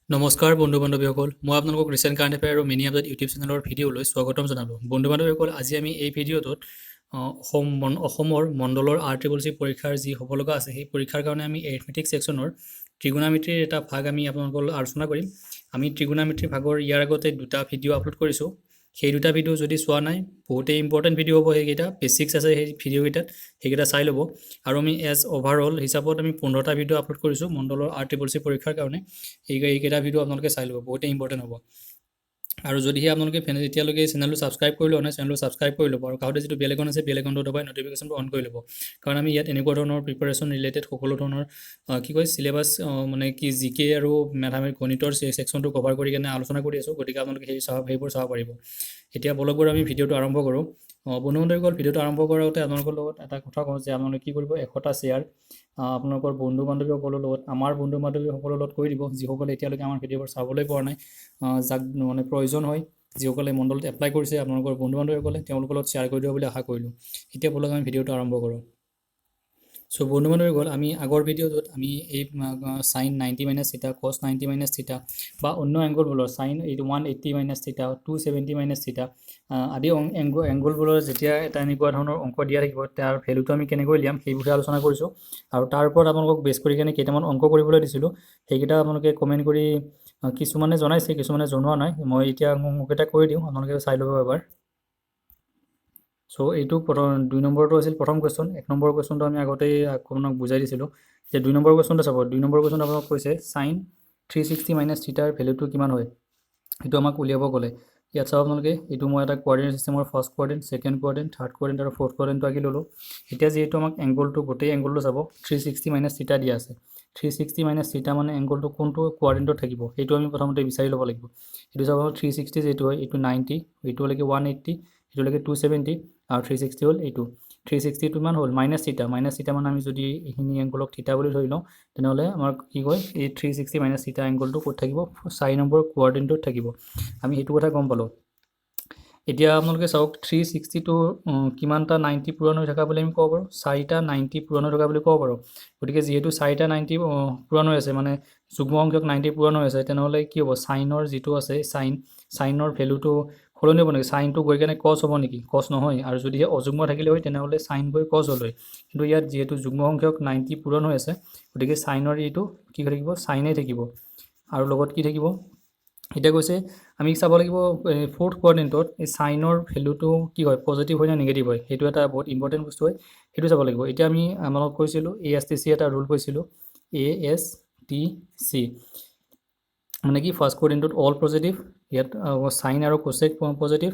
নমস্কাৰ বন্ধু বান্ধৱীসকল, মই আপোনালোকক ৰিচেণ্ট কাৰেণ্ট এফেয়াৰ আৰু মিনি আপডেট ইউটিউব চেনেলৰ ভিডিঅ'লৈ স্বাগতম জনালোঁ। বন্ধু বান্ধৱীসকল, আজি আমি এই ভিডিঅ'টোত অসমৰ মণ্ডলৰ RCCC পৰীক্ষাৰ যি হ'ব লগা আছে সেই পৰীক্ষাৰ কাৰণে আমি এৰিথমেটিক ছেকশ্যনৰ ত্ৰিগোণামিতিৰ এটা ভাগ আমি আপোনালোকৰ আলোচনা কৰিম। আমি ত্ৰিগোণামিতিৰ ভাগৰ ইয়াৰ আগতে দুটা ভিডিঅ' আপলোড কৰিছোঁ। সেই দুটা ভিডিঅ' যদি চোৱা নাই, বহুতেই ইম্পৰ্টেণ্ট ভিডিঅ' হ'ব সেইকেইটা, বেচিক্স আছে সেই ভিডিঅ'কেইটাত, সেইকেইটা চাই ল'ব। আৰু আমি অভাৰঅল হিচাপত আমি 15টা ভিডিঅ' আপলোড কৰিছোঁ মণ্ডলৰ RCCC পৰীক্ষাৰ কাৰণে। এইকেইটা ভিডিঅ' আপোনালোকে চাই ল'ব, বহুতেই ইম্পৰ্টেণ্ট হ'ব। আৰু যদিহে আপোনালোকে এতিয়ালৈকে চেনেলটো ছাবস্ক্ৰাইব কৰি লোৱা নাই, চেনেলটো ছাবস্ক্ৰাইব কৰি ল'ব। আৰু কাষতে যিটো বেল আইকন আছে, বেল আইকনটো দবাই নটিফিকেশ্যনটো অন কৰি ল'ব। কাৰণ আমি ইয়াত এনেকুৱা ধৰণৰ প্ৰিপাৰেশ্যন ৰিলেটেড সকলো ধৰণৰ চিলেবাছ মানে GK আৰু মেথামেটিক্স গণিতৰ ছেকশ্যনটো কভাৰ কৰি কেনে আলোচনা কৰি আছোঁ। গতিকে আপোনালোকে সেইবোৰ চাব পাৰিব। এতিয়া বলক আমি ভিডিঅ'টো আৰম্ভ কৰোঁ। বন্ধু বান্ধৱীসকল, ভিডিঅ'টো আৰম্ভ কৰাৰ আগতে আপোনালোকৰ লগত এটা কথা কওঁ যে আপোনালোকে কি কৰিব, 100টা শ্বেয়াৰ আপোনালোকৰ বন্ধু বান্ধৱীসকলৰ লগত, আমাৰ বন্ধু বান্ধৱীসকলৰ লগত কৰি দিব, যিসকলে এতিয়ালৈকে আমাৰ ভিডিঅ'বোৰ চাবলৈ পৰা নাই, যাক মানে প্ৰয়োজন হয়, যিসকলে মণ্ডলত এপ্লাই কৰিছে আপোনালোকৰ বন্ধু বান্ধৱীসকলে, তেওঁলোকৰ লগত শ্বেয়াৰ কৰি দিব বুলি আশা কৰিলোঁ। এতিয়া বলক আমি ভিডিঅ'টো আৰম্ভ কৰোঁ। চ' বন্ধু বান্ধৱীসকল, আমি আগৰ ভিডিঅ'টোত আমি এই sin 90 - θ, cos 90 - θ বা অন্য এংগলবোৰৰ sin 180 - θ, 270 - θ আদি এংগলবোৰৰ যেতিয়া এটা এনেকুৱা ধৰণৰ অংক দিয়া থাকিব, তাৰ ভেলুটো আমি কেনেকৈ লিয়াম সেই বিষয়ে আলোচনা কৰিছোঁ। আৰু তাৰ ওপৰত আপোনালোকক বেছ কৰি কেনে কেইটামান অংক কৰিবলৈ দিছিলোঁ। সেইকেইটা আপোনালোকে কমেণ্ট কৰি কিছুমানে জনাইছে, কিছুমানে জনোৱা নাই। মই এতিয়া অংককেইটা কৰি দিওঁ, আপোনালোকে চাই ল'ব এবাৰ। চ' এইটো 2 নম্বৰটো আছিল প্ৰথম কুৱেশ্যন। 1 নম্বৰ কুৱেশ্যনটো আমি আগতেই আপোনাক বুজাই দিছিলোঁ। যে 2 নম্বৰ কুৱেশ্যনটো চাব। 2 নম্বৰ কুৱেশ্যন আপোনাক কৈছে sin 360 - θ ৰ ভেলুটো কিমান হয়, সেইটো আমাক উলিয়াব ক'লে। ইয়াত চাব আপোনালোকে, এইটো মই এটা কোৱাৰ্ডিনেট ছিষ্টেমৰ ফাৰ্ষ্ট কোৱাৰ্ডিনেট, ছেকেণ্ড কোৱাৰ্ডিনেট, থাৰ্ড কোৱাৰ্ডিনেট আৰু ফ'ৰ্থ কোৱাৰ্ডিনেটটো আঁকি ল'লোঁ। এতিয়া যিহেতু আমাক গোটেই এংগলটো চাব, 360 - θ দিয়া আছে। 360 - θ মানে এংগলটো কোনটো কোৱাৰ্ডিনেটত থাকিব সেইটো আমি প্ৰথমতে বিচাৰি ল'ব লাগিব। এইটো চাব, 360 যিটো হয় এইটো 90, এইটো হ'লেকি 180, এইটোলৈকে 270 আৰু 360 হ'ল এইটো। 360টো কিমান হ'ল, -θ। -θ মানে আমি যদি এইখিনি এংগলক থিতা বুলি ধৰি লওঁ, তেনেহ'লে আমাৰ কি কয়, এই 360 - θ এংগলটো ক'ত থাকিব, 4 নম্বৰ কোৱাৰ্ডিনেটত থাকিব। আমি সেইটো কথা গম পালোঁ। এতিয়া আপোনালোকে চাওক, 360টো কিমানটা 90 পূৰণ হৈ থকা বুলি আমি ক'ব পাৰোঁ, 4টা 90 পূৰণ হৈ থকা বুলি ক'ব পাৰোঁ। গতিকে যিহেতু 4টা 90 পূৰণ হৈ আছে, মানে যুগ্ম সংখ্যক 90 পূৰণ হৈ আছে, তেনেহ'লে কি হ'ব, চাইনৰ যিটো আছে, চাইনৰ ভেলুটো সলনি হ'ব নেকি, চাইনটো গৈ কেনে কছ হ'ব নেকি, কছ নহয়। আৰু যদিহে অযুগ্ম থাকিলে হয়, তেনেহ'লে চাইন গৈ কছ হ'ল হয়। কিন্তু ইয়াত যিহেতু যুগ্ম সংখ্যক 90 পূৰণ হৈ আছে, গতিকে চাইনৰ এইটো কি থাকিব, চাইনেই থাকিব। আৰু লগত কি থাকিব, এতিয়া কৈছে আমি চাব লাগিব ফ'ৰ্থ কোৱাৰ্ডিনেটত এই চাইনৰ ভেলুটো কি হয়, পজিটিভ হয় নে নিগেটিভ হয়, সেইটো এটা বহুত ইম্পৰ্টেণ্ট বস্তু হয়, সেইটো চাব লাগিব। এতিয়া আমি আপোনালোকক কৈছিলোঁ ASTC এটা ৰুল কৈছিলোঁ, ASTC মানে কি, ফাৰ্ষ্ট কোৱাৰ্ডিনেটত অল পজিটিভ, ইয়াত চাইন আৰু কোচেক পজিটিভ,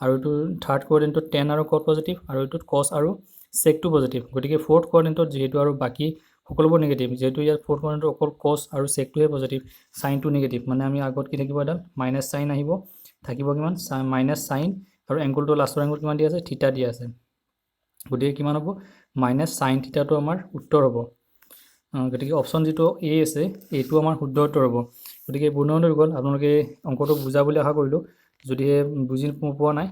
আৰু এইটো থাৰ্ড কোৱাৰ্ডিনেটত টেন আৰু কট পজিটিভ, আৰু এইটোত কছ আৰু চেকটো পজিটিভ। গতিকে ফ'ৰ্থ কোৱাৰ্ডিনেটত যিহেতু আৰু বাকী সকলোবোৰ নিগেটিভ, যিহেতু ইয়াত ফ'ৰ্থ কোৱাৰ্ডিনেটত অকল কছ আৰু চেকটোহে পজিটিভ, চাইনটো নিগেটিভ, মানে আমি আগত কি থাকিব, এডাল মাইনাছ চাইন আহিব, থাকিব কিমান, মাইনাছ চাইন, আৰু এংগলটো লাষ্টৰ এংগল কিমান দিয়া আছে, থিতা দিয়া আছে। গতিকে কিমান হ'ব, মাইনাছ চাইন থিতাটো আমাৰ উত্তৰ হ'ব। গতিকে অপশ্যন যিটো এ আছে, এইটো আমাৰ শুদ্ধ উত্তৰ হ'ব। গতিকে বন্ধু বান্ধৱীসকল, আপোনালোকে অংকটো বুজা বুলি আশা কৰিলোঁ। যদিহে বুজি পোৱা নাই,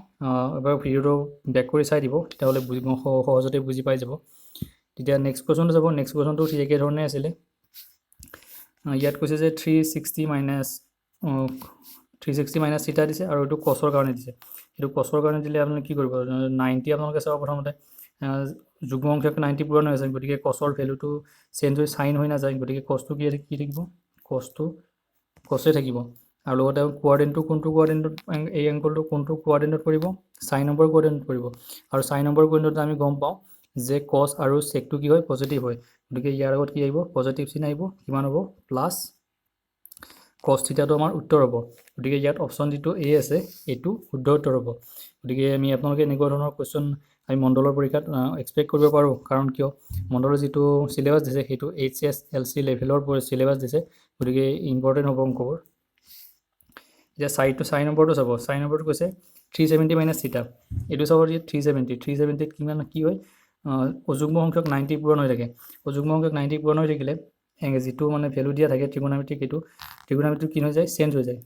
এবাৰ ভিডিঅ'টো বেক কৰি চাই দিব, তেতিয়াহ'লে সহজতে বুজি পাই যাব। তেতিয়া নেক্সট কুৱেশ্যনটো যাব। নেক্সট কুৱেশ্যনটো ঠিক একেধৰণে আছিলে। ইয়াত কৈছে যে 360 - θ দিছে, আৰু এইটো কছৰ কাৰণে দিছে। এইটো কছৰ কাৰণে দিলে আপোনালোকে কি কৰিব, 90 আপোনালোকে চাব প্ৰথমতে, যুগ্ম সংখ্যক 90 পূৰণ হৈ আছে, গতিকে কছৰ ভেলুটো চেঞ্জ হৈ চাইন হৈ নাযায়, গতিকে কছটো কি থাকিব, কছে থাকিব। আৰু লগতে কোৱাৰ্ডিনেটটো কোনটো কোৱাৰ্ডিনেটত, এই এংগলটো কোনটো কোৱাৰ্ডিনেটত পৰিব, 4 নম্বৰ কোৱাৰ্ডিনেটত পৰিব। আৰু 4 নম্বৰ কোৱাৰ্ডিনেটত আমি গম পাওঁ যে কছ আৰু চেকটো কি হয়, পজিটিভ হয়। গতিকে ইয়াৰ আগত কি আহিব, পজিটিভ চিন আহিব, কিমান হ'ব, প্লাছ কছ থিতাটো আমাৰ উত্তৰ হ'ব। গতিকে ইয়াত অপশ্যন যিটো এ আছে, এইটো শুদ্ধ উত্তৰ হ'ব। গতিকে আপোনালোকে এনেকুৱা ধৰণৰ কুৱেশ্যন আমি মণ্ডলৰ পৰীক্ষাত এক্সপেক্ট কৰিব পাৰোঁ। কাৰণ কিয়, মণ্ডলৰ যিটো চিলেবাছ দিছে, সেইটো HSLC লেভেলৰ চিলেবাছ দিছে, গতিকে ইম্পৰ্টেণ্ট হ'ব অংকবোৰ। এতিয়া 4 নম্বৰটো চাব। 4 নম্বৰটো কৈছে 370 - θ, এইটো চাব, 370 কিমান কি হয়, অযুগ্ম সংখ্যক 90 পূৰণ হৈ থাকে। অযুগ্ম সংখ্যক 90 পূৰণ হৈ থাকিলে যিটো মানে ভেলু দিয়া থাকে ত্ৰিগোণামিতিক, এইটো ত্ৰিগোণামিতিক কি হৈ যায়, চেঞ্জ হৈ যায়।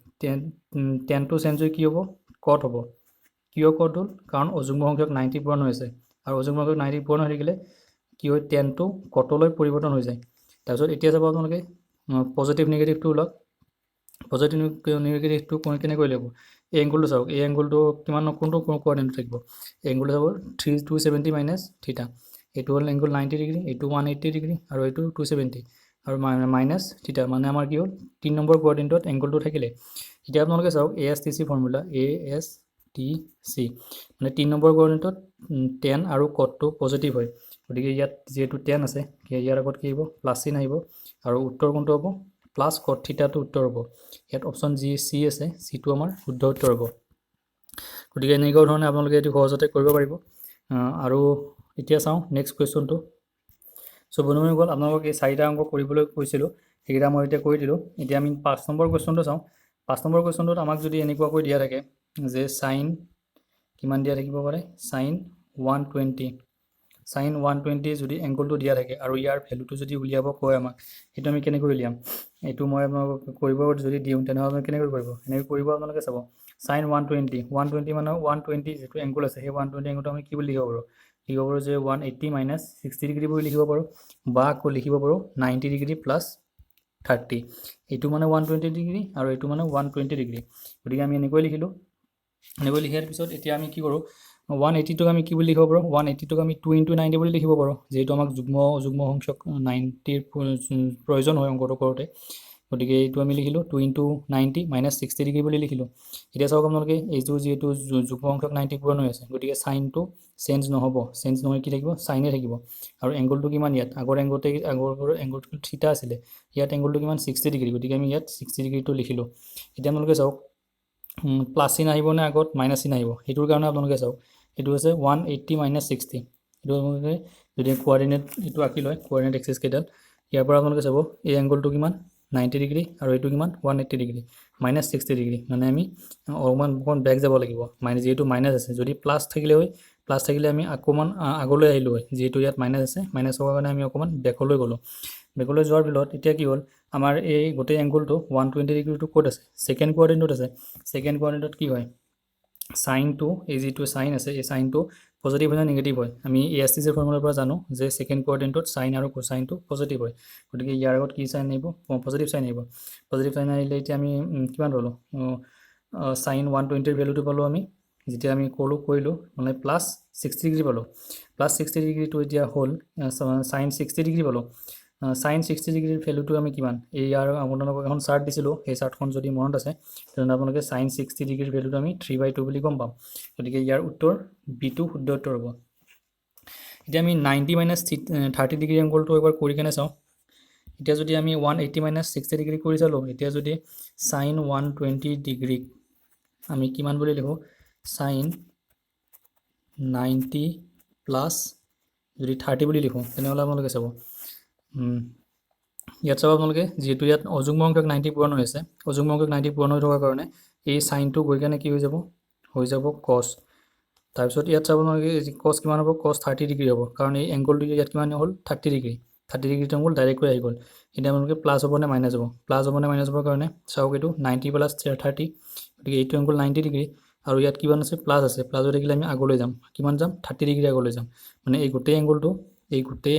টেনটো চেঞ্জ হৈ কি হ'ব, কট হ'ব। কিয় কট হ'ল, কাৰণ অযুগ্ম সংখ্যক 90 পূৰণ হৈ আছে, আৰু অযুগ্ম সংখ্যক 90 পূৰণ হৈ থাকিলে কি হয়, টেনটো কটলৈ পৰিৱৰ্তন হৈ যায়। তাৰপিছত এতিয়া চাব আপোনালোকে পজিটিভ নিগেটিভটো ওলাওক। পজিটিভ নিগেটিভটো কেনেকৈ উলিয়াব এই এংগলটো চাওক এই এংগলটো কিমান কোনটো কোঅৰ্ডিনেট থাকিব এই এংগলটো চাব 270 মাইনাছ থিটা এইটো হ'ল এংগল 90 ডিগ্ৰী এইটো 180 ডিগ্ৰী আৰু এইটো 270 আৰু মাইনাছ থিটা মানে আমাৰ কি হ'ল 3 নম্বৰ কোঅৰ্ডিনেটত এংগলটো থাকিলে এতিয়া আপোনালোকে চাওক ASTC ফৰ্মুলা ASTC মানে 3 নম্বৰ কোঅৰ্ডিনেটত tan আৰু cotটো পজিটিভ হয় গতিকে ইয়াত যেহেতু tan আছে ইয়াৰ আগত কি আহিব প্লাছ চিন আহিব আৰু উত্তৰ কোনটো হ'ব প্লাছ cot থিটাটো উত্তৰ হ'ব ইয়াত অপশ্যন চি আছে চিটো আমাৰ শুদ্ধ উত্তৰ হ'ব গতিকে এনেকুৱা ধৰণে আপোনালোকে এটো সহজতে কৰিব পাৰিব আৰু এতিয়া চাওঁ নেক্সট কুৱেশ্যনটো সো বন্ধুসকল আপোনালোকক এই 4টা অংক কৰিবলৈ কৈছিলোঁ সেইকেইটা মই এতিয়া কৰি দিলোঁ এতিয়া আমি 5 নম্বৰ কুৱেশ্যনটো চাওঁ 5 নম্বৰ কুৱেশ্যনটোত আমাক যদি এনেকুৱাকৈ দিয়া থাকে যে sin কিমান দিয়া থাকিব পাৰে sin 120 যদি এংগলটো দিয়া থাকে আৰু ইয়াৰ ভ্যালুটো যদি উলিয়াব কয় আমাক এটা আমি কেনেকৈ উলিয়াম এটো মই আপোনালোকক কৰিব যদি দিওঁ তেনেহ'লে আমি কেনেকৈ কৰিব এনেকৈ কৰিব আপোনালোকে চাব sin 120 মানে 120 যেটো এংগল আছে সেই 120 এংগলটো আমি কি বুলি লিখিব পাৰো লিখিব পাৰো যে 180 মাইনাছ 60 ডিগ্ৰী বুলি লিখিব পাৰো বা আকৌ লিখিব পাৰো 90 ডিগ্ৰী প্লাছ 30 এটো মানে 120 ডিগ্ৰী আৰু এটো মানে 120 ডিগ্ৰী গতিকে আমি এনেকৈ লিখিলো এনেকৈ লিখাৰ পিছত এতিয়া আমি কি কৰো 180 টোক আমি কি বুলি লিখিব পাৰো 180 টোক আমি 2 * 90 বুলি লিখিব পাৰো যেটো আমাক যুগ্ম সংখ্যক 90 ৰ প্ৰয়োজন হয় অংকটো কৰোতে গতিকে এইটো আমি লিখিলো 2 * 90 - 60 ডিগ্ৰী বুলি লিখিলো এতিয়া চাওক আপোনালোকে এইটো যেটো যুগ্ম সংখ্যক 90 পূৰণ হৈ আছে গতিকে সাইনটো চেঞ্জ নহব চেঞ্জ নহয় কি থাকিব সাইনে থাকিব আৰু এংগলটো কিমান ইয়াত আগৰ এংগলটো থিটা আছিল ইয়াত এংগলটো কিমান 60 ডিগ্ৰী গতিকে আমি ইয়াত 60 ডিগ্ৰীটো লিখিলো এতিয়া আপোনালোকে চাওক প্লাস চিন আহিব না আগত মাইনাস চিন আহিব এটোৰ কাৰণে আপোনালোকে চাওক এটো আছে 180 - 60 এটো আপোনালোকে যদি কোঅৰ্ডিনেট এটো আকি লয় কোঅৰ্ডিনেট এক্সিস কেডাল ইয়াৰ পৰা আপোনালোকে চাব এই এংগলটো কিমান 90 ডিগ্ৰী আৰু এটো কিমান 180 ডিগ্ৰী -60 ডিগ্ৰী মানে আমি অকমান ব্যাক যাব লাগিব মানে যেটো মাইনাস আছে যদি প্লাস থাকিলে হয় প্লাস থাকিলে আমি অকমান আগলৈ আহিলো হয় যেটো ইয়াত মাইনাস আছে মাইনাস হোৱাৰ কাৰণে আমি অকমান ব্যাকলৈ গলো ব্যাকলৈ যোৱাৰ বিলত এতিয়া কি হ'ল আমাৰ এই গোটেই এংগলটো 120 ডিগ্ৰীটো কোড আছে সেকেন্ড কোঅৰ্ডিনেটত আছে সেকেন্ড কোঅৰ্ডিনেটত কি হয় sin টো এই যেটো sin আছে এই sin টো পজিটিভ হয় না নেগেটিভ হয় আমি ASTC ফৰ্মুলাৰ পৰা জানো যে সেকেন্ড কোঅৰ্ডিনেটত sin আৰু cosine টো পজিটিভ হয় গতিকে ইয়াৰ আগত কি সাইন আহিব পজিটিভ সাইন আহিব পজিটিভ সাইন আহিলে এতিয়া আমি কিমান পালো sin 120 ৰ ভ্যালুটো পালো আমি যেতিয়া আমি কৰিলো মানে প্লাস 60 ডিগ্ৰী পালো প্লাস 60 ডিগ্ৰী টো এতিয়া হ'ল sin 60 ডিগ্ৰী পালো sin 60 ডিগ্ৰীৰ ভ্যালুটো আমি কিমান এই ইয়াৰ আপোনালোকক এখন চাৰ্ট দিছিলো এই চাৰ্টখন যদি মনত আছে তেনে আপোনালোকে sin 60 ডিগ্ৰীৰ ভ্যালুটো আমি 3/2 বুলি গম পাম গতিকে ইয়াৰ উত্তৰ বি টো শুদ্ধ উত্তৰ হ'ব এতিয়া আমি 90 - 30 ডিগ্ৰী এংগলটো এবাৰ কৰি কেনে চাওঁ এতিয়া যদি আমি 180 - 60 ডিগ্ৰী কৰি চালো এতিয়া যদি sin 120 ডিগ্ৰী আমি কিমান বুলি লিখো sin 90 প্লাস যদি 30 বুলি লিখো তেনেহলে আপোনালোকে চাব ইয়াত চাব আপোনালোকে যেটো ইয়াত অযুগ্ম সংখ্যক 90 পূৰণ হৈ আছে অযুগ্ম সংখ্যক 90 পূৰণ হৈ থকাৰ কাৰণে এই সাইনটো গৈ কেনে কি হৈ যাব cos তাৰপিছত ইয়াত চাব আপোনালোকে cos কিমান হ'ব cos 30 ডিগ্ৰী হ'ব কাৰণ এই এংগলটো ইয়াত কিমান হ'ল 30 ডিগ্ৰী 30 ডিগ্ৰী এংগল ডাইৰেক্ট হৈ আহি গ'ল এতিয়া আপোনালোকে প্লাস হ'ব নে মাইনাস হ'ব প্লাস হ'ব নে মাইনাস হ'বৰ কাৰণে চাওক এটো 90 + 30 গতিকে এইটো এংগল 90 ডিগ্ৰী আৰু ইয়াত কিমান আছে প্লাস হৈ থাকিলে আমি আগলৈ যাম কিমান যাম 30 ডিগ্ৰী আগলৈ যাম মানে এই গোটেই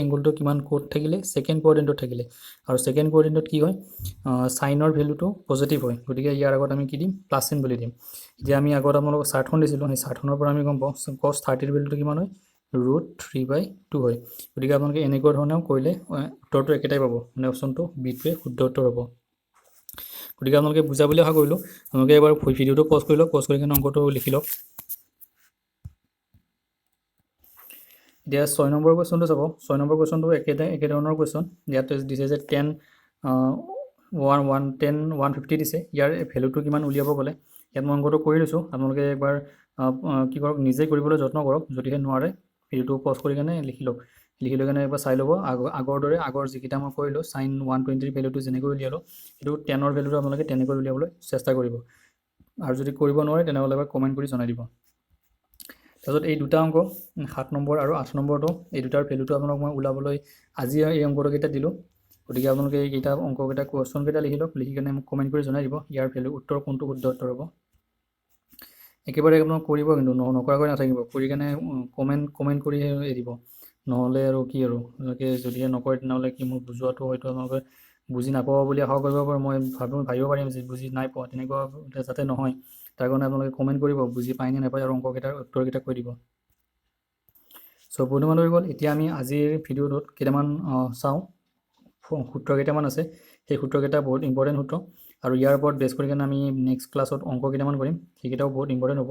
এংগলটো কিমান কোড থাকিলে সেকেন্ড কোঅৰ্ডিনেটত থাকিলে আৰু সেকেন্ড কোঅৰ্ডিনেটত কি হয় সাইনৰ ভ্যালুটো পজিটিভ হয় গতিকে ইয়াৰ আগত আমি কি দিম প্লাস চিন বুলি দিম এতিয়া আমি আগত আপোনালোকক চাৰ্টখন দিছিলো সেই চাৰ্টখনৰ পৰা আমি গম পাওঁ cos 30 ৰ ভ্যালুটো কিমান হয় √3/2 হয় গতিকে আপোনালোকে এনেকুৱা ধৰণেও কৰিলে উত্তৰটো একেটাই পাব মানে অপচনটো বি টোৱে শুদ্ধ উত্তৰ হ'ব গতিকে আপোনালোকে বুজাবলৈ আশা কৰিলো আপোনালোকে এবাৰ ভিডিওটো পজ কৰি লওক পজ কৰি কিনে অংকটো লিখি লওক এতিয়া 6 নম্বৰ কোৱেশ্যনটো চাব 6 নম্বৰ কোৱেশ্যনটো একে ধৰণৰ কোৱেশ্যন ইয়াত দিছে যে 10 150 দিছে ইয়াৰ ভ্যালুটো কিমান উলিয়াব গলে ইয়াত মই অংকটো কৰি লৈছো আপোনালোকে একবাৰ কি কৰক নিজে কৰিবলৈ যত্ন কৰক যদিহে নোৱাৰে ভিডিওটো পজ কৰি কেনে লিখি লৈ কেনে একবাৰ চাই ল'ব আগৰ দৰে আগৰ যিকিটা মই কৰিলো sin 120 ৰ ভ্যালুটো যেনেকৈ উলিয়ালো এটো 10 ৰ ভ্যালুটো আপোনালোকে তেনেকৈ উলিয়াবলৈ চেষ্টা কৰিব আৰু যদি কৰিব নোৱাৰে তেনেহলে এবাৰ কমেন্ট কৰি জনাই দিব তাৰপিছত এই দুটা অংক 7 নম্বৰ আৰু 8 নম্বৰটো এই দুটাৰ ভ্যালুটো আপোনাক মই উলাবলৈ আজি এই অংকটো দিলো গতিকে আপোনালোকে এইটা অংককেইটা কোৱেশ্যন কেইটা লিখি লওক লিখি কেনে মোক কমেন্ট কৰি জনাই দিব ইয়াৰ ভ্যালু উত্তৰ কোনটো শুদ্ধ উত্তৰ হ'ব একেবাৰে আপোনাক কৰিব কিন্তু নকৰাকৈ নাথাকিব কৰি কেনে কমেন্ট কৰি এৰিব নহলে আৰু কি আৰু যদি নকৰে তেনেহলে কি মোৰ বুজোৱাটো হয়তো আপোনালোকে বুজি নাপাব বুলি আশা কৰিব পাৰোঁ। মই ভাবিব পাৰিম যে বুজি নাই পোৱা, তেনেকুৱা যাতে নহয় তাৰ কাৰণে আপোনালোকে কমেণ্ট কৰিব বুজি পায় নে নাপায় আৰু অংককেইটাৰ উত্তৰকেইটা কৈ দিব। চ' বন্ধু বান্ধৱীসকল, এতিয়া আমি আজিৰ ভিডিঅ'টোত কেইটামান চাওঁ সূত্ৰ কেইটামান আছে। সেই সূত্ৰকেইটা বহুত ইম্পৰ্টেণ্ট সূত্ৰ আৰু ইয়াৰ ওপৰত বেছ কৰি কিনে আমি নেক্সট ক্লাছত অংক কেইটামান কৰিম, সেইকেইটাও বহুত ইম্পৰ্টেণ্ট হ'ব।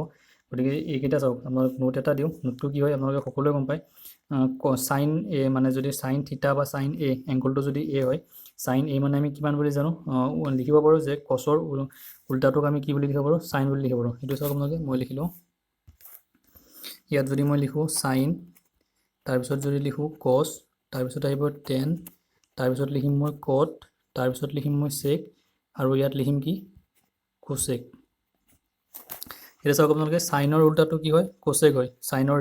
গতিকে এইকেইটা চাওক, আপোনালোক নোট এটা দিওঁ। নোটটো কি হয় আপোনালোকে সকলোৱে গম পায়। চাইন এ মানে যদি চাইন থিটা বা চাইন এ এংগলটো যদি এ হয়, চাইন এ মানে আমি কিমান বুলি জানো, লিখিব পাৰোঁ যে কছৰ উল্টাটোক আমি কি বুলি লিখিব পাৰোঁ, চাইন বুলি লিখিব পাৰোঁ। সেইটো চাওক আপোনালোকে, মই লিখিলোঁ ইয়াত যদি মই লিখোঁ চাইন, তাৰপিছত যদি লিখোঁ কছ, তাৰপিছত আহিব টেন, তাৰপিছত লিখিম মই কট, তাৰপিছত লিখিম মই চেক আৰু ইয়াত লিখিম কি কোচেক। এতিয়া চাওক আপোনালোকে, চাইনৰ উল্টাটো কি হয়, কোচেক হয়। চাইনৰ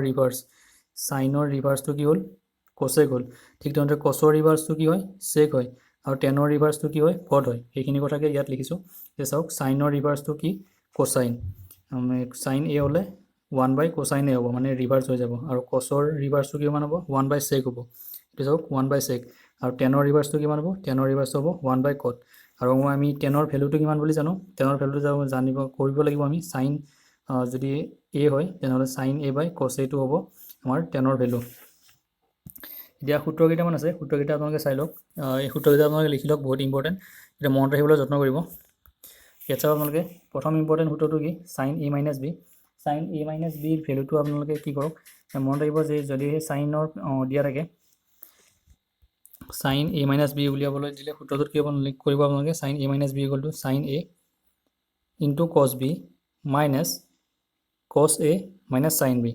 ৰিভাৰ্চটো কি হ'ল, কোচেক হ'ল। ঠিক তেনেদৰে কছৰ ৰিভাৰ্চটো কি হয়, চেক হয়। আৰু টেনৰ ৰিভাৰ্চটো কি হয়, কট হয়। সেইখিনি কথাকে ইয়াত লিখিছোঁ। এতিয়া চাওক, চাইনৰ ৰিভাৰ্চটো কি, কোচাইন। চাইন এ হ'লে 1/কোচাইন এ হ'ব, মানে ৰিভাৰ্চ হৈ যাব। আৰু কছৰ ৰিভাৰ্চটো কিমান হ'ব, 1/চেক হ'ব। এইটো চাওক 1/চেক। আৰু টেনৰ ৰিভাৰ্চটো কিমান হ'ব, টেনৰ ৰিভাৰ্চটো হ'ব 1/কট। আৰু আমি টেনৰ ভেলুটো কিমান বুলি জানো, টেনৰ ভেলুটো কৰিব লাগিব আমি চাইন যদি এ হয় তেনেহ'লে চাইন a/cos a হ'ব আমাৰ টেনৰ ভেলু। এতিয়া সূত্ৰ কেইটামান আছে, সূত্ৰকেইটা আপোনালোকে চাই লওক। এই সূত্ৰকেইটা আপোনালোকে লিখি লওক, বহুত ইম্পৰ্টেণ্ট। এতিয়া মনত ৰাখিবলৈ যত্ন কৰিব। ইয়াত চাওক আপোনালোকে, প্ৰথম ইম্পৰ্টেণ্ট সূত্ৰটো কি, sign a - b। Sign a - b ভেলুটো আপোনালোকে কি কৰক, মনত ৰাখিব যে যদি সেই চাইনৰ দিয়া থাকে, চাইন a - b উলিয়াবলৈ দিলে সূত্ৰটোত কি কৰিব আপোনালোকে, sign a - b = sign a into কছ b minus cos a minus sin b।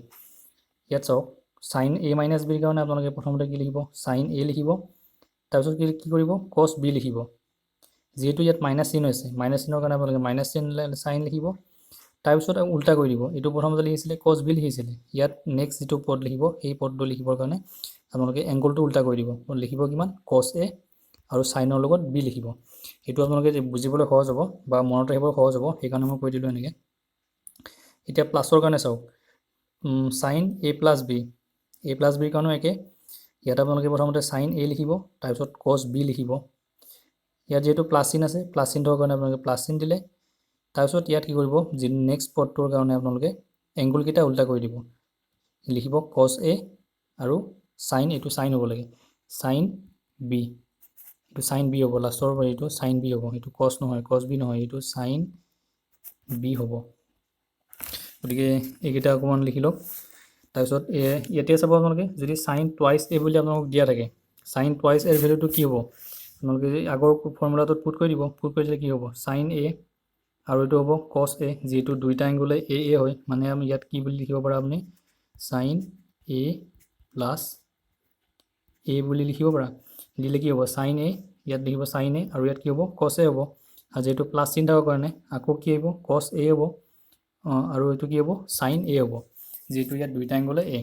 ইয়াত চাওক, চাইন a minus b কাৰণে আপোনালোকে প্ৰথমতে কি লিখিব, চাইন a লিখিব, তাৰপিছত কি কৰিব, cos b লিখিব। যিহেতু ইয়াত মাইনাছ চিন হৈছে, মাইনাছ চিনৰ কাৰণে আপোনালোকে মাইনাছ চাইন লিখিব, তাৰপিছত উল্টা কৰি দিব। এইটো প্ৰথমতে লিখিছিলে cos b লিখিছিলে, ইয়াত নেক্সট যিটো পদ লিখিব সেই পদটো লিখিবৰ কাৰণে আপোনালোকে এংগলটো উল্টা কৰি দিব। লিখিব কিমান, cos a আৰু চাইনৰ লগত b লিখিব। সেইটো আপোনালোকে বুজিবলৈ সহজ হ'ব বা মনত ৰাখিবলৈ সহজ হ'ব, সেইকাৰণে মই কৈ দিলোঁ এনেকৈ। এতিয়া প্লাছৰ কাৰণে চাওক, sign a + b, a + b কাৰণেও একে। ইয়াত আপোনালোকে প্ৰথমতে চাইন a লিখিব, তাৰপিছত cos b লিখিব। ইয়াত যিহেতু প্লাছ চিন আছে, প্লাছ চিনটোৰ কাৰণে আপোনালোকে প্লাছ চিন দিলে, তাৰপিছত ইয়াত কি কৰিব, যি নেক্সট পদটোৰ কাৰণে আপোনালোকে এংগুলকেইটা উল্টা কৰি দিব। লিখিব cos a আৰু চাইন, এইটো চাইন হ'ব লাগে, চাইন b, এইটো চাইন b হ'ব। লাষ্টৰ এইটো চাইন b হ'ব, এইটো cos নহয়, cos b নহয়, এইটো চাইন b হ'ব। গতিকে এইকেইটা অকণমান লিখি লওক। তাৰপিছত ইয়াতে চাব আপোনালোকে, যদি চাইন টুৱাইচ a বুলি আপোনালোকক দিয়া থাকে, চাইন টুৱাইচ এৰ ভেলুটো কি হ'ব, আপোনালোকে আগৰ ফৰ্মুলাটোত পুট কৰি দিব। পুট কৰি দিলে কি হ'ব, চাইন a আৰু এইটো হ'ব cos a। যিহেতু দুইটা এংগুলে a হয়, মানে আমি ইয়াত কি বুলি লিখিব পাৰা, আপুনি চাইন a প্লাছ a বুলি লিখিব পাৰা। দিলে কি হ'ব, চাইন a, ইয়াত লিখিব চাইন a আৰু ইয়াত কি হ'ব, cos a হ'ব। আৰু যিহেতু প্লাছ চিন থকাৰ কাৰণে আকৌ কি আহিব, cos a হ'ব, আৰু এইটো কি হ'ব, চাইন a হ'ব। যিহেতু ইয়াত দুইটা এংগলে a,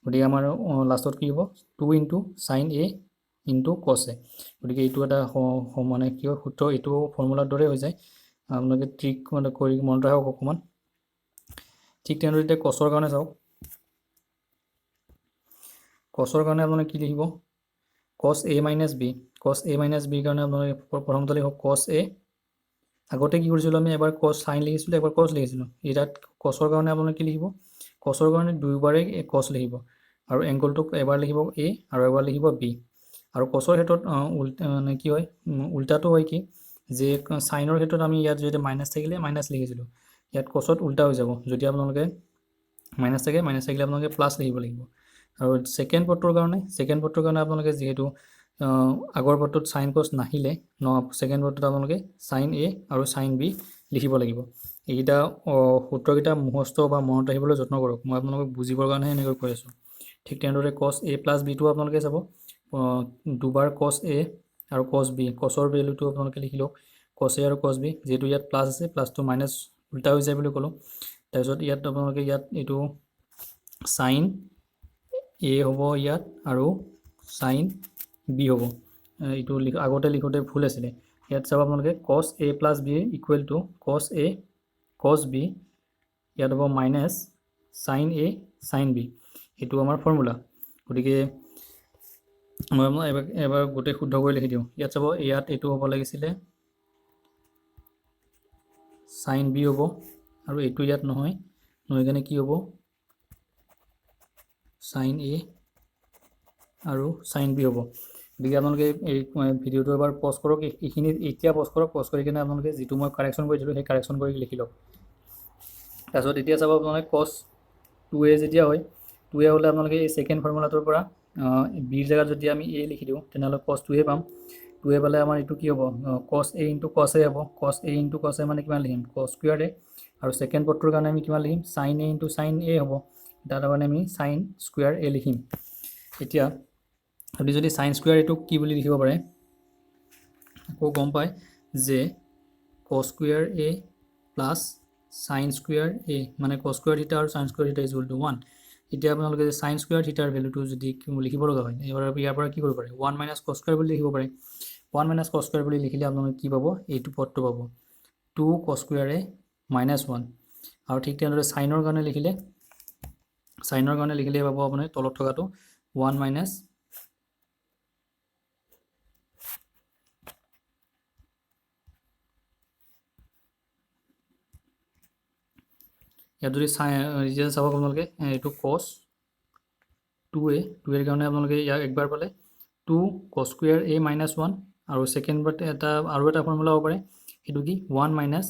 গতিকে আমাৰ লাষ্টত কি হ'ব, 2 × চাইন a × cos a। গতিকে এইটো এটা মানে কি হয়, সূত্ৰ, এইটো ফৰ্মুলাৰ দৰে হৈ যায়। আপোনালোকে ট্ৰিক কৰি মনত ৰাখক অকণমান। ঠিক তেনেদৰে এতিয়া কছৰ কাৰণে চাওক। কছৰ কাৰণে আপোনালোকে কি লিখিব, cos a - b। cos a - b কাৰণে আপোনালোকে প্ৰথমতে লিখক cos a। আগতে কি কৰিছিলোঁ আমি, এবাৰ cos চাইন লিখিছিলোঁ, এবাৰ cos লিখিছিলোঁ। ইয়াত কছৰ কাৰণে আপোনালোকে কি লিখিব, কছৰ কাৰণে দুইবাৰেই cos লিখিব, আৰু এংগলটোক এবাৰ লিখিব a আৰু এবাৰ লিখিব b। আৰু কছৰ ক্ষেত্ৰত মানে কি হয়, উল্টাটো হয় কি, যে চাইনৰ ক্ষেত্ৰত আমি ইয়াত যদি মাইনাছ থাকিলে মাইনাছ লিখিছিলোঁ, ইয়াত কছত উল্টা হৈ যাব। যদি আপোনালোকে মাইনাছ থাকিলে আপোনালোকে প্লাছ লিখিব লাগিব। আৰু ছেকেণ্ড পদটোৰ কাৰণে আপোনালোকে যিহেতু আগৰ পদটোত চাইন কছ নাহিলে, ছেকেণ্ড পদটোত আপোনালোকে চাইন a আৰু চাইন b লিখিব লাগিব। এইকেইটা সূত্ৰকেইটা মুখস্থ বা মনত ৰাখিবলৈ যত্ন কৰক, মই আপোনালোকক বুজিবৰ কাৰণেহে এনেকৈ কৈ আছোঁ। ঠিক তেনেদৰে cos a + b টো আপোনালোকে চাব, দুবাৰ cos a আৰু cos b, কছৰ ভেলুটো আপোনালোকে লিখি লওক, cos a আৰু cos b। যিহেতু ইয়াত প্লাছ আছে, প্লাছটো মাইনাছ উল্টা হৈ যায় বুলি ক'লোঁ। তাৰপিছত ইয়াত আপোনালোকে এইটো চাইন a হ'ব ইয়াত, আৰু চাইন b হ'ব। এইটো আগতে লিখোঁতে ভুল আছিলে। ইয়াত চাব আপোনালোকে, cos a + b = cos a cos b, ইয়াত হ'ব minus sign a sign b। এইটো আমাৰ ফৰ্মুলা। গতিকে মই এবাৰ গোটেই শুদ্ধ কৰি লিখি দিওঁ। ইয়াত চাব, ইয়াত এইটো হ'ব লাগিছিলে চাইন বি হ'ব, আৰু এইটো ইয়াত নহয়, নহয় কাৰণে কি হ'ব চাইন এ আৰু চাইন বি হ'ব। গতিকে আপোনালোকে এই ভিডিঅ'টো এবাৰ পজ কৰক, এইখিনি এতিয়া পজ কৰক, পজ কৰি কিনে আপোনালোকে যিটো মই কাৰেকশ্যন কৰিছিলোঁ সেই কাৰেকশ্যন কৰি লিখি লওক। তাৰপিছত এতিয়া চাব আপোনালোকে কছ 2a যেতিয়া হয়, 2a হ'লে আপোনালোকে এই ছেকেণ্ড ফৰ্মুলাটোৰ পৰা বিৰ জেগাত যদি আমি এ লিখি দিওঁ তেনেহ'লে কছ 2a পাম। 2a পালে আমাৰ এইটো কি হ'ব, কছ এ ইনটু কছ এ হ'ব। কছ এ ইনটু কছ এ মানে কিমান লিখিম, কছ স্কুৱেৰ এ, আৰু ছেকেণ্ড পদটোৰ কাৰণে আমি কিমান লিখিম, চাইন এ ইনটু চাইন এ হ'ব। তাৰ কাৰণে আমি চাইন স্কুৱেৰ এ লিখিম। এতিয়া আপুনি যদি চাইন স্কুৱেৰ এটোক কি বুলি লিখিব পাৰে, আকৌ গম পায় যে কছ square A plus sign square এ, মানে কছ স্কুৱেৰ থিটা আৰু চাইন স্কুৱেৰ থিটা ইজ ইকুৱেল টু 1। এতিয়া আপোনালোকে চাইন স্কুৱেৰ থিটাৰ ভেলুটো যদি লিখিব লগা হয়, ইয়াৰ পৰা কি কৰিব পাৰে, 1 মাইনাছ কছ স্কুৱেৰ বুলি লিখিব পাৰে। 1 মাইনাছ কছ স্কুৱেৰ বুলি লিখিলে আপোনালোকে কি পাব, এইটো পদটো পাব 2 কছ স্কুৱেৰ এ মাইনাছ 1। আৰু ঠিক তেনেদৰে চাইনৰ কাৰণে লিখিলে পাব আপুনি তলত থকাটো 1 মাইনাছ ইয়াত যদি এতিয়া চাব আপোনালোকে এইটো কছ 2a, 2a কাৰণে আপোনালোকে ইয়াক একবাৰ পালে 2 কছ স্কুৱেৰ এ মাইনাছ 1, আৰু ছেকেণ্ড বাৰ আৰু এটা ফৰ্মুলা হ'ব পাৰে, সেইটো কি 1 মাইনাছ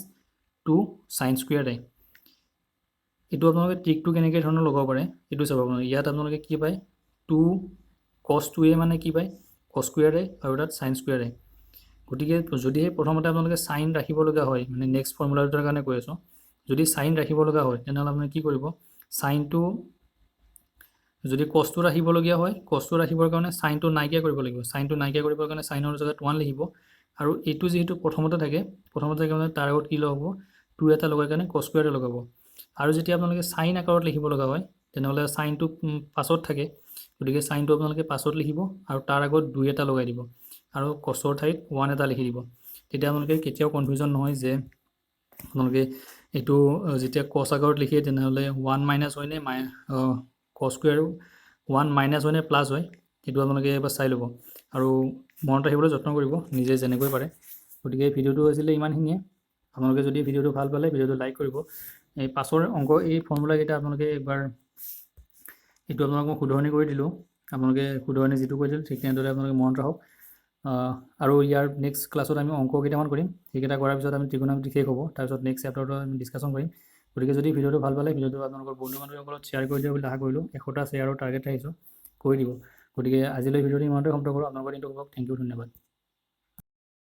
2 চাইন স্কুৱেৰ এ। এইটো আপোনালোকে ট্ৰিকটো কেনেকৈ ধৰণৰ লগাব পাৰে এইটো চাব আপোনালোকে। ইয়াত আপোনালোকে কি পায়, 2 কছ 2a মানে কি পায়, কছ স্কুৱেৰ এ, আৰু তাত চাইন স্কুৱেৰ এ। গতিকে যদিহে প্ৰথমতে আপোনালোকে চাইন ৰাখিব লগা হয়, মানে নেক্সট ফৰ্মুলাটোৰ কাৰণে কৈ আছোঁ, যদি চাইন ৰাখিব লগা হয় তেনেহ'লে আপুনি কি কৰিব, চাইনটো যদি কছটো ৰাখিবলগীয়া হয়, কছটো ৰাখিবৰ কাৰণে চাইনটো নাইকিয়া কৰিব লাগিব। চাইনটো নাইকিয়া কৰিবৰ কাৰণে চাইনৰ জেগাত 1 লিখিব, আৰু এইটো যিহেতু প্ৰথমতে থাকে মানে তাৰ আগত কি লগাব, 2 এটা লগাই কাৰণে কছ স্কুৱেৰ এ লগাব। আৰু যেতিয়া আপোনালোকে চাইন আকাৰত লিখিব লগা হয় তেনেহ'লে চাইনটো পাছত থাকে, গতিকে চাইনটো আপোনালোকে পাছত লিখিব আৰু তাৰ আগত 2 এটা লগাই দিব, আৰু কছৰ ঠাইত 1 এটা লিখি দিব। তেতিয়া আপোনালোকে কেতিয়াও কনফিউজন নহয় যে আপোনালোকে এইটো যেতিয়া কছ আগৰত লিখে তেনেহ'লে 1 মাইনাছ হয় নে কছ স্কুৱেৰ 1 মাইনাছ হয় নে প্লাছ হয়, সেইটো আপোনালোকে এবাৰ চাই ল'ব আৰু মনত ৰাখিবলৈ যত্ন কৰিব নিজে যেনেকৈ পাৰে। গতিকে ভিডিঅ'টো আছিলে ইমানখিনিয়ে। আপোনালোকে যদি ভিডিঅ'টো ভাল পালে ভিডিঅ'টো লাইক কৰিব। এই পাছৰ অংক এই ফৰ্মুলাকেইটা আপোনালোকে একবাৰ, এইটো আপোনালোকক মই শুধৰণি কৰি দিলোঁ, আপোনালোকে শুধৰণি যিটো কৰি দিলোঁ ঠিক তেনেদৰে আপোনালোকে মনত ৰাখক। আৰু ইয়াৰ নেক্সট ক্লাছত আমি অংক কেইটামান কৰিম, সেইকেইটা কৰাৰ পিছত আমি ত্ৰিকোণমিতি শেষ হ'ব, তাৰপিছত নেক্সট চেপ্টাৰটো আমি ডিছকাশ্যন কৰিম। গতিকে যদি ভিডিঅ'টো ভাল পালে ভিডিঅ'টো আপোনালোকৰ বন্ধু বান্ধৱীসকলত শ্বেয়াৰ কৰি দিব বুলি আশা কৰিলোঁ। 100টা শ্বেয়াৰৰ টাৰ্গেট ৰাখিছোঁ, কৰি দিব। গতিকে আজিলৈ ভিডিঅ'টো ইমানতে সমাপ্ত কৰোঁ। আপোনালোকৰ দিনটো হ'ব, থেংক ইউ, ধন্যবাদ।